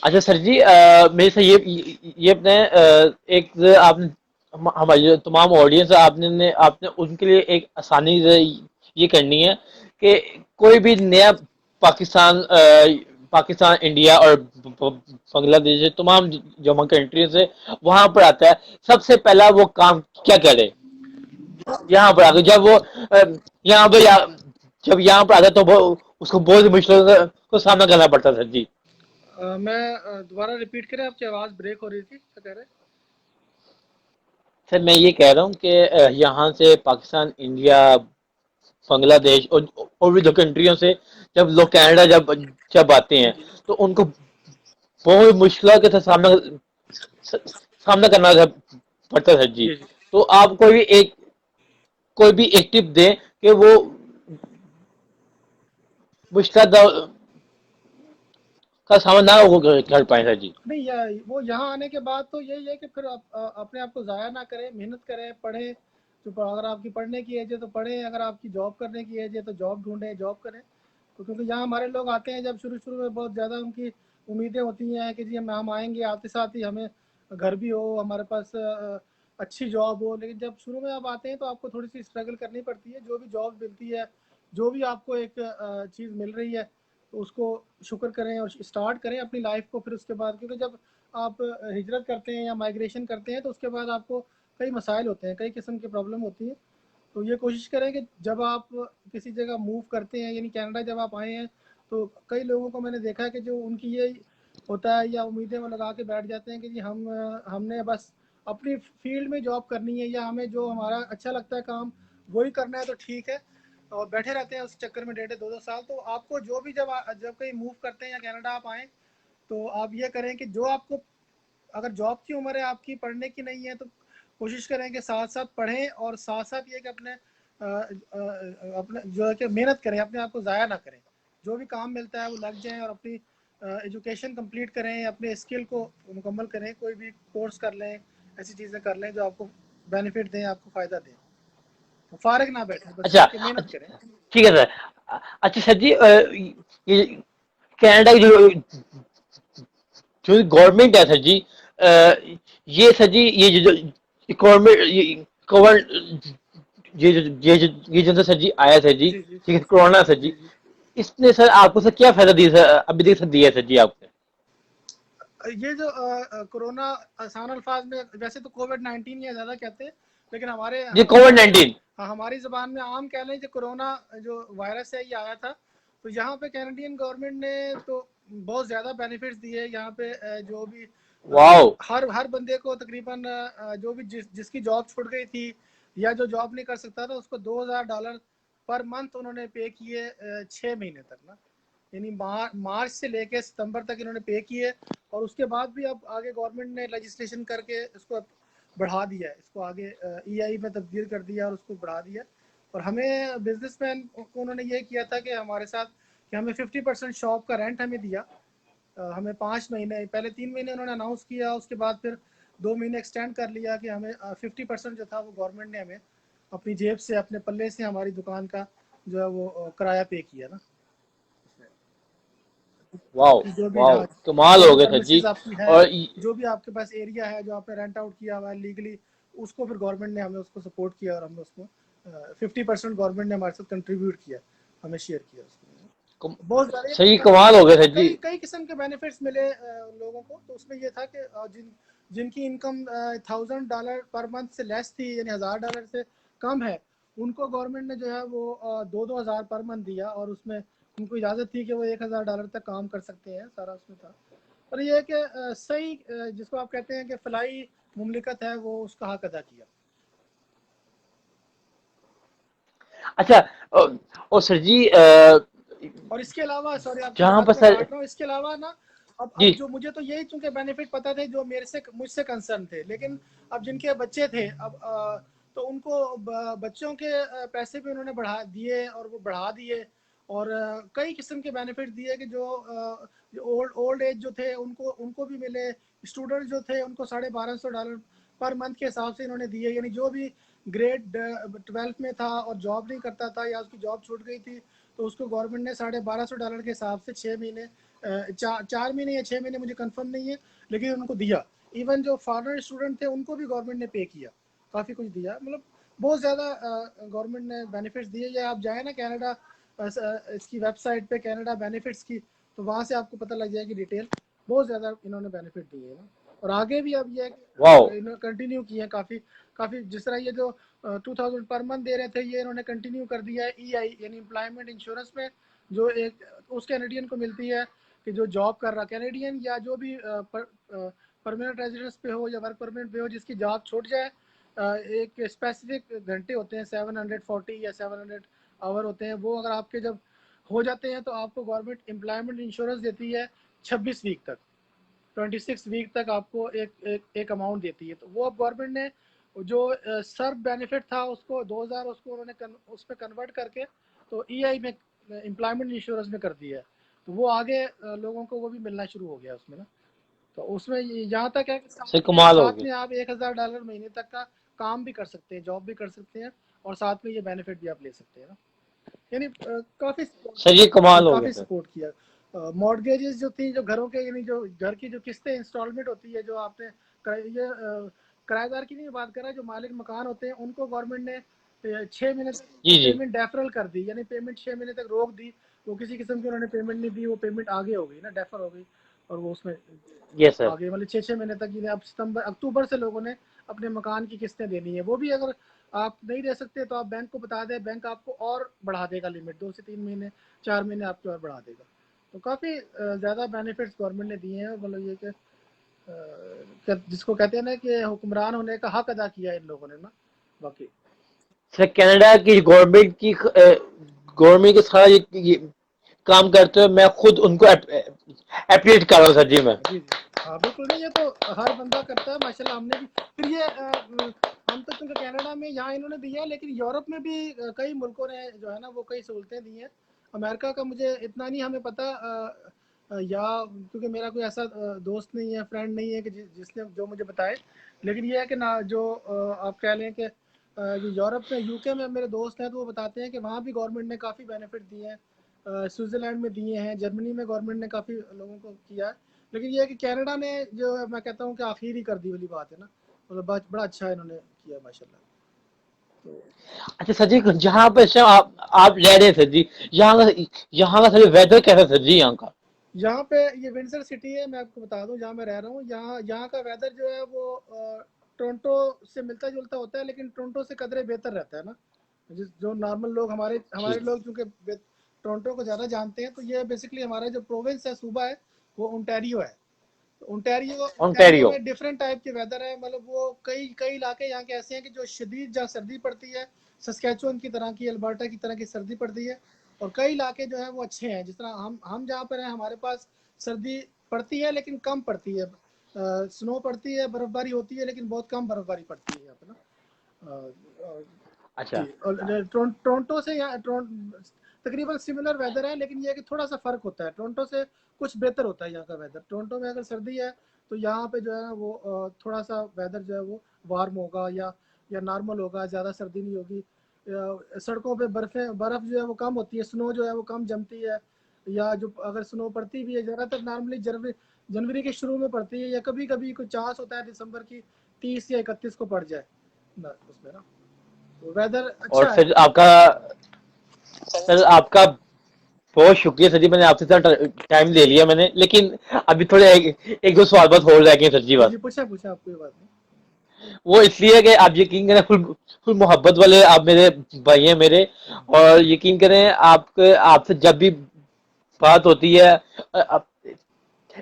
अच्छा सर जी, मेरे से ये अपने एक आपने हमारी जो तमाम ऑडियंस है, आपने आपने उनके लिए एक आसानी से ये करनी है कि कोई भी नया पाकिस्तान पाकिस्तान, इंडिया और बांग्लादेश से तमाम जो हम कंट्रीज है वहां पर आता है, सबसे पहला वो काम क्या करे यहाँ पर आकर? जब वो यहाँ पे जब यहाँ पर आता है तो वो उसको बहुत सी मुश्किलों को सामना करना पड़ता है सर जी। मैं दोबारा रिपीट करें, आपकी आवाज़ ब्रेक हो रही थी, क्या कह रहे हैं? सर मैं ये कह रहा हूँ कि यहाँ से पाकिस्तान, इंडिया, बांग्लादेश और भी दो कंट्रियों से जब लोग कनाडा जब जब आते हैं जी तो उनको बहुत मुश्किलों के सामना करना पड़ता है सर जी। जी जी। तो आप कोई भी एक टिप दें कि वो मुश्किल का सामना ना वो कर पाए सर जी। नहीं, वो यहाँ आने के बाद तो यही है कि फिर आप अपने आप को ज़ाया ना करें, मेहनत करें, पढ़ें। अगर आपकी पढ़ने की एज है तो पढ़ें, अगर आपकी जॉब करने की एज है तो जॉब ढूंढें, जॉब करें। तो क्योंकि यहाँ हमारे लोग आते हैं जब शुरू शुरू में बहुत ज़्यादा उनकी उम्मीदें होती हैं कि जी हम आएंगे, आते साथ ही हमें घर भी हो, हमारे पास अच्छी जॉब हो। लेकिन जब शुरू में आप आते हैं तो आपको थोड़ी सी स्ट्रगल करनी पड़ती है। जो भी जॉब मिलती है, जो भी आपको एक चीज़ मिल रही है, तो उसको शुक्र करें और स्टार्ट करें अपनी लाइफ को। फिर उसके बाद, क्योंकि जब आप हिजरत करते हैं या माइग्रेशन करते हैं तो उसके बाद आपको कई मसाइल होते हैं, कई किस्म की प्रॉब्लम होती है। तो ये कोशिश करें कि जब आप किसी जगह मूव करते हैं, यानी कनाडा जब आप आए हैं, तो कई लोगों को मैंने देखा है कि जो उनकी ये होता है या उम्मीदें वो लगा के बैठ जाते हैं कि जी हमने बस अपनी फील्ड में जॉब करनी है, या हमें जो हमारा अच्छा लगता है काम वही करना है, तो ठीक है। और बैठे रहते हैं उस चक्कर में 1.5 2 2 साल। तो आपको जो भी जब कहीं मूव करते हैं या कनाडा आप आएँ, तो आप ये करें कि जो आपको, अगर जॉब की उम्र है आपकी, पढ़ने की नहीं है, तो कोशिश करें कि साथ साथ पढ़ें, और साथ साथ ये कि अपने जो है कि मेहनत करें, अपने आप को ज़ाया ना करें। जो भी काम मिलता है वो लग जाएं, और अपनी एजुकेशन कंप्लीट करें, अपने स्किल को मुकम्मल करें, कोई भी कोर्स कर लें, ऐसी चीज़ें कर लें जो आपको बेनिफिट दें, आपको फ़ायदा दें। तो फारग ना बैठें, बस अच्छा ये कि मेहनत करें। ठीक है सर। अच्छा सर जी, ये कनाडा की जो जो गवर्नमेंट है सर जी, ये सर जी ये जो गवर्नमेंट गवर्नमेंट ये जो सर जी आया सर जी, जी जी ठीक है, कोरोना सर जी जी, जी। इसने सर आपको सर क्या फायदा दिया सर, अभी तक सर दिया सर जी आपको? ये जो कोरोना, आसान अल्फाज में वैसे तो कोविड-19 या ज़्यादा कहते हैं, लेकिन जी कोविड हमारे 19। हाँ, हमारी ज़बान में आम कह लें, जो कोरोना जो वायरस है ये आया था। तो यहाँ पे कैनेडियन गवर्नमेंट ने तो बहुत ज़्यादा बेनिफिट्स दिए यहाँ पे। जो भी वाओ। हर हर बंदे को तकरीबन जो भी जिसकी जॉब छूट गई थी या जो जॉब नहीं कर सकता था, उसको $2000 पर मंथ उन्होंने पे किए 6 महीने तक ना। यानी मार्च से लेके सितंबर तक इन्होंने पे किए। और उसके बाद भी अब आगे गवर्नमेंट ने लेजिस्लेशन करके इसको बढ़ा दिया है, इसको आगे EI में तब्दील कर दिया और उसको बढ़ा दिया। और हमें बिजनेसमैन को उन्होंने ये किया था कि हमारे साथ कि हमें 50% शॉप का रेंट हमें दिया। हमें 5 महीने पहले, 3 महीने उन्होंने अनाउंस किया, उसके बाद फिर 2 महीने एक्सटेंड कर लिया कि हमें 50% जो था वो गवर्नमेंट ने हमें अपनी जेब से, अपने पल्ले से हमारी दुकान का जो है वो किराया पे किया ना। वाओ। आपकी जो भी, वाओ हाँ, कमाल जो हो भी गया सर जी। प्रेमिसेस आपकी है, और जो भी आपके पास एरिया है जो आपने रेंट आउट किया हुआ है लीगली, उसको फिर गवर्नमेंट ने हमें उसको सपोर्ट किया और हमने उसको 50% गवर्नमेंट ने हमारे साथ कंट्रीब्यूट किया, हमें शेयर किया उसमें। बहुत सारे सही कमाल हो गया सर जी। कई किस्म के बेनिफिट्स मिले लोगों को। तो उसमें ये था कि जिनकी इनकम $1000 पर मंथ से लेस थी, यानी $1000 से कम है, उनको गवर्नमेंट ने जो है वो 2-2000 पर मंथ दिया, और उसमें उनको इजाज़त थी कि वो $1000 तक काम कर सकते हैं, सारा उसमें था। और ये है कि सही जिसको आप कहते हैं कि फलाई मुमलिकत है, वो उसका हक अदा किया। अच्छा और सर जी और इसके अलावा, सॉरी आपकी जहाँ बात पर को सर काट रहा हूँ, इसके अलावा ना अब जी जो मुझे तो यही चूंकि बेनिफिट पता थे जो मुझसे कंसर्न थे, लेकिन अब जिनके बच्चे थे, अब तो उनको बच्चों के पैसे भी उन्होंने बढ़ा दिए, और वो बढ़ा दिए, और कई किस्म के बेनिफिट दिए कि जो ओल्ड एज जो थे उनको उनको भी मिले। स्टूडेंट जो थे उनको $1250 पर मंथ के हिसाब से इन्होंने दिए, यानी जो भी ग्रेड 12th में था और जॉब नहीं करता था, या उसकी जॉब छूट गई थी, तो उसको गवर्नमेंट ने $1250 के हिसाब से 6 महीने, 4 महीने या 6 महीने, मुझे कंफर्म नहीं है, लेकिन उनको दिया। इवन जो फॉरेन स्टूडेंट थे उनको भी गवर्नमेंट ने पे किया, काफ़ी कुछ दिया। मतलब बहुत ज़्यादा गवर्नमेंट ने बेनिफिट्स दिए। या आप जाए ना कनाडा, इसकी वेबसाइट पे कनाडा बेनिफिट्स की, तो वहाँ से आपको पता लग जाएगी डिटेल। बहुत ज़्यादा इन्होंने बेनिफिट दिए ना, और आगे भी अब ये वाओ इन्होंने कंटिन्यू किए हैं काफ़ी काफ़ी। जिस तरह ये जो 2000 पर मंथ दे रहे थे, ये इन्होंने कंटिन्यू कर दिया है। EI यानी एम्प्लॉयमेंट इंश्योरेंस में, जो एक उस कैनेडियन को मिलती है कि जो जॉब कर रहा कैनेडियन, या जो भी परमानेंट रेजिडेंस पे हो या वर्क परमिट पे हो, जिसकी जॉब छूट जाए, एक स्पेसिफिक घंटे होते हैं, 740 या 700 आवर होते हैं, वो अगर आपके जब हो जाते हैं, तो आपको गवर्नमेंट एम्प्लॉयमेंट इंश्योरेंस देती है 26 वीक तक, 26 वीक तक आपको एक अमाउंट देती है। तो वो अब गवर्नमेंट ने जो सर्व बेनिफिट था उसको 2000 उसको उन्होंने उस पर कन्वर्ट करके तो EI में, एम्प्लॉयमेंट इंश्योरेंस में कर दिया है। तो वो आगे लोगों को वो भी मिलना शुरू हो गया उसमें ना। तो उसमें यहाँ तक है कि सही कमाल हो साथ गया। में आप $1000 महीने तक का काम भी कर सकते हैं, जॉब भी कर सकते हैं, और साथ में ये बेनिफिट भी आप ले सकते हैं ना। यानी काफ़ी सर ये कमाल हो गया काफ़ी सर। सपोर्ट किया। मॉर्गेजेस जो थी, जो घरों के, यानी जो घर की जो किस्तें इंस्टॉलमेंट होती है, जो आपने ये किराएदार की नहीं बात कर रहा है, जो मालिक मकान होते हैं, उनको गवर्नमेंट ने 6 महीने तक जी जी पेमेंट डेफरल कर दी, यानी पेमेंट 6 महीने तक रोक दी। वो किसी किस्म की उन्होंने पेमेंट नहीं दी, वो पेमेंट आगे हो गई ना, डेफर हो गई, और वो उसमें यस सर। आगे मतलब 6-6 महीने तक। यानी अब सितंबर अक्टूबर से लोगों ने अपने मकान की किस्तें देनी है। वो भी अगर आप नहीं दे सकते तो आप बैंक को बता दें, बैंक आपको और बढ़ा देगा लिमिट, 2 से 3 महीने, 4 महीने आपके और बढ़ा देगा। तो काफ़ी ज़्यादा बेनिफिट्स गवर्नमेंट ने दिए हैं। मतलब ये कि जिसको कहते हैं ना कि हुक्मरान होने का हक अदा किया इन लोगों ने ना, बाकी। सर कनाडा की गवर्नमेंट के साथ ये काम करते हुए मैं खुद उनको अप्रिशिएट कर रहा हूँ सर जी मैं। जी जी हाँ बिल्कुल। नहीं, ये तो हर बंदा करता है माशाल्लाह। हमने भी फिर ये हम तो चूँकि कनाडा में यहाँ इन्होंने दिया है, लेकिन यूरोप में भी कई मुल्कों ने जो है ना वो कई सहूलतें दी हैं। अमेरिका का मुझे इतना नहीं हमें पता, या क्योंकि मेरा कोई ऐसा दोस्त नहीं है, फ्रेंड नहीं है कि जिसने जो मुझे बताए। लेकिन ये है कि ना, जो आप कह लें कि जो यूरोप में, UK में मेरे दोस्त हैं, तो वो बताते हैं कि वहाँ भी गवर्नमेंट ने काफ़ी बेनिफिट दिए हैं। स्विट्ज़रलैंड में दिए हैं, जर्मनी में गवर्नमेंट ने काफ़ी लोगों को किया है। लेकिन ये है कि कनाडा ने जो है, मैं कहता हूँ कि आखिर ही कर दी वाली बात है ना। मतलब बड़ा अच्छा इन्होंने किया माशाल्लाह। तो अच्छा सर जी जहाँ पे सर आप रह रहे हैं सर जी, यहाँ का सर वेदर कैसा है सर जी यहाँ का? यहाँ पे ये विंडसर सिटी है, मैं आपको बता दूँ, जहाँ मैं रह रहा हूँ। यहाँ का वेदर जो है वो टोरंटो से मिलता जुलता होता है, लेकिन टोरंटो से कदरे बेहतर रहता है ना। जो नॉर्मल लोग, हमारे हमारे ठीक लोग चूँकि टोरंटो को ज़्यादा जानते हैं, तो ये बेसिकली हमारा जो प्रोविंस है, सूबा है, वो ओंटारियो है। Ontario Ontario Ontario. में डिफरेंट टाइप के वेदर है। मतलब वो कई कई इलाके यहाँ के ऐसे हैं कि जो शदीद जहाँ सर्दी पड़ती है, सस्कैचुअन की तरह की, अल्बर्टा की तरह की सर्दी पड़ती है। और कई इलाके जो है वो अच्छे हैं, जिस तरह हम जहाँ पर हैं, हमारे पास सर्दी पड़ती है लेकिन कम पड़ती है। स्नो पड़ती है, बर्फबारी होती है, लेकिन बहुत कम बर्फबारी पड़ती है यहाँ पे ना। अच्छा। जी, और टोरंटो से यहाँ तकरीबन सिमिलर वेदर है, लेकिन ये है कि थोड़ा सा फ़र्क होता है। टोरंटो से कुछ बेहतर होता है यहाँ का वेदर। टोरंटो में अगर सर्दी है, तो यहाँ पे जो है वो थोड़ा सा वेदर जो है वो वार्म होगा, या नॉर्मल होगा, ज़्यादा सर्दी नहीं होगी। सड़कों पे बर्फ़ जो है वो कम होती है, स्नो जो है वो कम जमती है। या जो अगर स्नो पड़ती भी है, ज़्यादातर नॉर्मली जनवरी के शुरू में पड़ती है, या कभी कभी कोई चांस होता है दिसंबर की 30 या 31 को पड़ जाए ना उसमें ना। वेदर और अच्छा है। सर आपका बहुत शुक्रिया सर जी, मैंने आपसे इतना टाइम ले लिया मैंने, लेकिन अभी थोड़े एक दो सवाल बस हो रह गए सर जी जी बस। जी, पूछा पूछा, आप कोई बात नहीं। वो इसलिए कि आप यकीन करें, फुल फुल मोहब्बत वाले आप मेरे भाई हैं मेरे, और यकीन करें आपके आपसे जब भी बात होती है,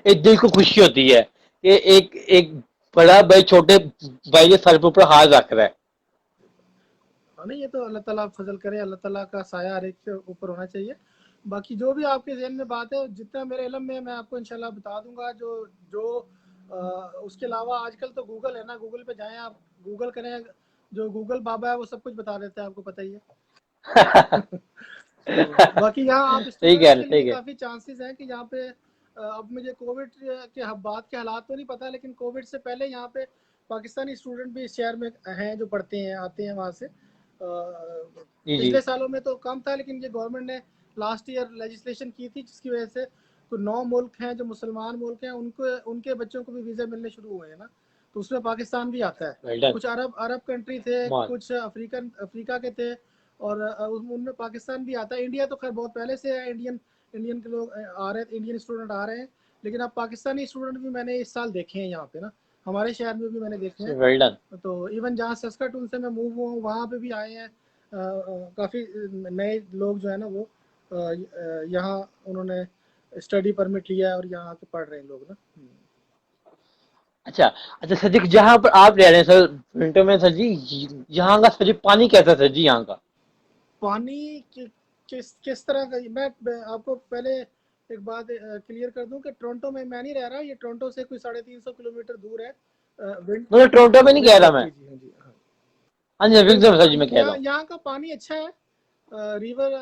एक दिल को खुशी होती है कि एक बड़ा भाई छोटे भाई के सर पे ऊपर हाथ रख रहा है। हाँ, नहीं ये तो अल्लाह ताला फजल करे, अल्लाह ताला का साया हर एक के ऊपर होना चाहिए। बाकी जो भी आपके जहन में बात है, जितना मेरे इल्म में है, मैं आपको इंशाल्लाह बता दूंगा। जो जो उसके अलावा आजकल तो गूगल है ना, गूगल पे जाएं आप, गूगल करें, जो गूगल बाबा है वो सब कुछ बता देता है, आपको पता ही है। तो बाकी यहाँ आप सही कह स्टूडेंट्स रहे, के सही लिए कह काफ़ी चांसेस हैं कि यहाँ पे अब मुझे कोविड के बाद के हालात तो नहीं पता, लेकिन कोविड से पहले यहाँ पे पाकिस्तानी स्टूडेंट भी इस शहर में हैं जो पढ़ते हैं, आते हैं वहाँ से। जी जी। पिछले सालों में तो कम था, लेकिन ये गवर्नमेंट ने लास्ट ईयर लेजिस्लेशन की थी, जिसकी वजह से तो 9 मुल्क हैं जो मुसलमान मुल्क हैं, उनको उनके बच्चों को भी वीज़ा मिलने शुरू हुए हैं ना, तो उसमें पाकिस्तान भी आता है। Well done. कुछ अरब अरब कंट्री थे, कमाल। कुछ अफ्रीका के थे, और उनमें पाकिस्तान भी आता है। इंडिया तो खैर बहुत पहले से है, इंडियन के लोग आ रहे हैं, इंडियन स्टूडेंट आ रहे हैं, लेकिन अब पाकिस्तानी स्टूडेंट भी मैंने इस साल देखे हैं यहाँ पे ना, हमारे शहर में भी मैंने देखे हैं। Well done. तो इवन जहाँ सस्काटून से मैं मूव हुआ हूँ, वहाँ पे भी आए हैं काफ़ी नए लोग जो है ना, वो यहाँ उन्होंने स्टडी परमिट लिया है और यहाँ आके पढ़ रहे हैं लोग ना। अच्छा अच्छा सर जी, जहाँ पर आप रह रहे हैं सर विंटर में सर जी, यहाँ का सर जी पानी कैसा है सर जी यहाँ का? पानी किस तरह का, मैं आपको पहले एक बात क्लियर कर दूं कि टोरंटो में मैं नहीं रह रहा, ये टोरंटो से कोई 350 किलोमीटर दूर है। मतलब टोरंटो में नहीं कह रहा मैं। जी जी, हाँ जी, हाँ। हाँ जी विंटर सर हाँ, जी मैं कह रहा हूँ। यहाँ का पानी अच्छा है। रिवर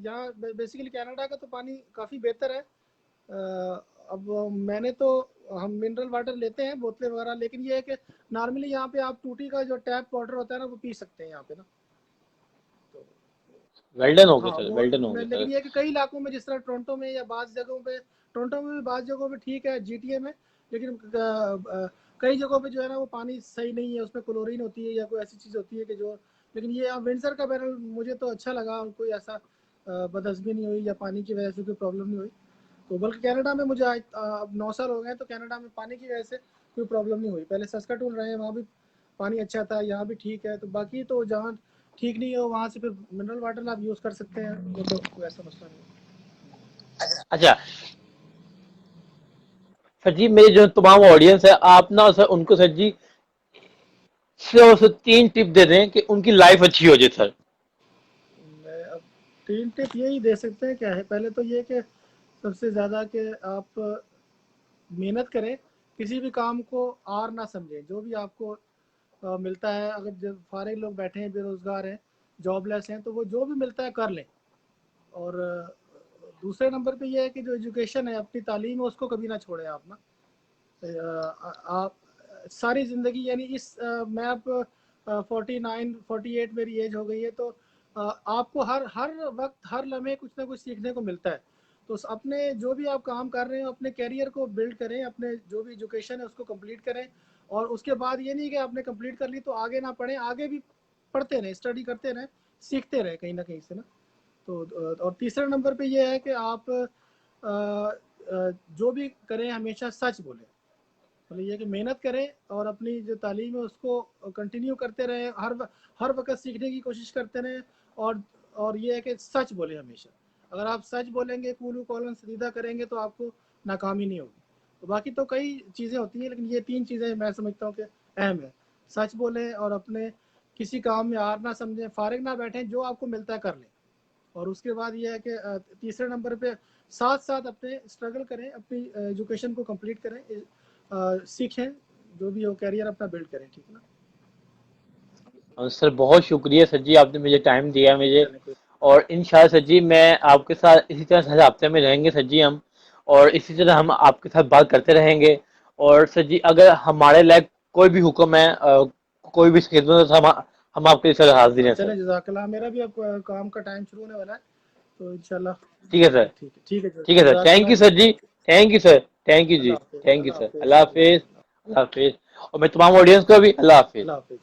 यहाँ बेसिकली कनाडा का तो पानी काफ़ी बेहतर है। अब मैंने तो, हम मिनरल वाटर लेते हैं बोतलें वगैरह, लेकिन ये है कि नॉर्मली यहाँ पे आप टूटी का जो टैप वाटर होता है ना, वो पी सकते हैं यहाँ पे ना। तो वेल डन हो गया हाँ सर, वो, वेल डन हो गया लेकिन सर। ये है कि कई इलाकों में, जिस तरह टोरंटो में या बाज़ जगहों पे, टोरंटो में भी बाज़ जगहों पे ठीक है, जीटीए में, लेकिन कई जगहों पे जो है ना, वो पानी सही नहीं है, उसमें क्लोरीन होती है या कोई ऐसी चीज़ होती है कि जो, लेकिन ये अब विंडसर का बैरल मुझे तो अच्छा लगा, कोई ऐसा बदहज़मी नहीं हुई या पानी की वजह से कोई प्रॉब्लम नहीं हुई। तो बल्कि कनाडा में मुझे आज अब 9 साल हो गए, तो कनाडा में पानी की वजह से कोई प्रॉब्लम नहीं हुई। पहले सस्काटून रहे, वहाँ भी पानी अच्छा था, यहाँ भी ठीक है। तो बाकी तो जहाँ ठीक नहीं हो, वहाँ से फिर मिनरल वाटर आप यूज़ कर सकते हैं, वो तो कोई ऐसा मसला नहीं है। अच्छा सर जी, मेरे जो तमाम ऑडियंस है आप ना सर उनको सर जी से 3 टिप दे दें कि उनकी लाइफ अच्छी हो जाए सर। मैं अब 3 टिप यही दे सकते हैं, क्या है, पहले तो ये कि सबसे ज़्यादा कि आप मेहनत करें, किसी भी काम को आर ना समझें। जो भी आपको मिलता है, अगर जब फारिग लोग बैठे हैं, बेरोज़गार हैं, जॉबलेस हैं, तो वो जो भी मिलता है कर लें। और दूसरे नंबर पे ये है कि जो एजुकेशन है, अपनी तालीम है, उसको कभी ना छोड़ें आप ना। आप सारी ज़िंदगी, यानी मैं अब 49 48 मेरी एज हो गई है, तो आपको हर हर वक्त हर लम्हे कुछ ना कुछ सीखने को मिलता है। तो अपने जो भी आप काम कर रहे हो, अपने कैरियर को बिल्ड करें, अपने जो भी एजुकेशन है उसको कंप्लीट करें, और उसके बाद ये नहीं कि आपने कंप्लीट कर ली तो आगे ना पढ़ें, आगे भी पढ़ते रहें, स्टडी करते रहें, सीखते रहें कहीं ना कहीं से ना। तो और तीसरे नंबर पे ये है कि आप जो भी करें हमेशा सच बोलें। मतलब ये कि मेहनत करें और अपनी जो तालीम है उसको कंटिन्यू करते रहें, हर वक्त सीखने की कोशिश करते रहें। और ये है कि सच बोलें हमेशा। अगर आप सच बोलेंगे, कूलू कौलन सदीदा करेंगे, तो आपको नाकामी नहीं होगी। तो बाकी तो कई चीज़ें होती हैं, लेकिन ये 3 चीज़ें मैं समझता हूँ कि अहम है। सच बोलें और अपने किसी काम में हार ना समझें, फारिग ना बैठें, जो आपको मिलता है कर लें। और उसके बाद ये है कि तीसरे नंबर पे साथ साथ अपने स्ट्रगल करें, अपनी एजुकेशन को कंप्लीट करें, सीखें, जो भी हो कैरियर अपना बिल्ड करें, ठीक है ना। सर बहुत शुक्रिया सर जी, आपने मुझे टाइम दिया मुझे। चलें, कोई और इंशाल्लाह सर जी मैं आपके साथ इसी तरह हर हफ्ते में रहेंगे सर जी हम, और इसी तरह हम आपके साथ बात करते रहेंगे। और सर जी अगर हमारे लायक कोई भी हुक्म है, कोई भी खिदमत है, हम आपके लिए सर हाजिर हैं सर। चलें, जज़ाकल्लाह। मेरा भी अब काम का टाइम शुरू होने वाला है, तो इंशाल्लाह ठीक है सर। ठीक है, ठीक है, ठीक है सर, थैंक जज़ाकल्लाह यू जी। सर जी। Thank you sir. Thank you जी। अल्लाह हाफिज़, थैंक यू अल्लाह सर। हाफिज़, अल्लाह हाफिज। अल्लाह हाफिज। और मैं तमाम ऑडियंस को भी अल्लाह हाफिज। अल्लाह हाफिज़।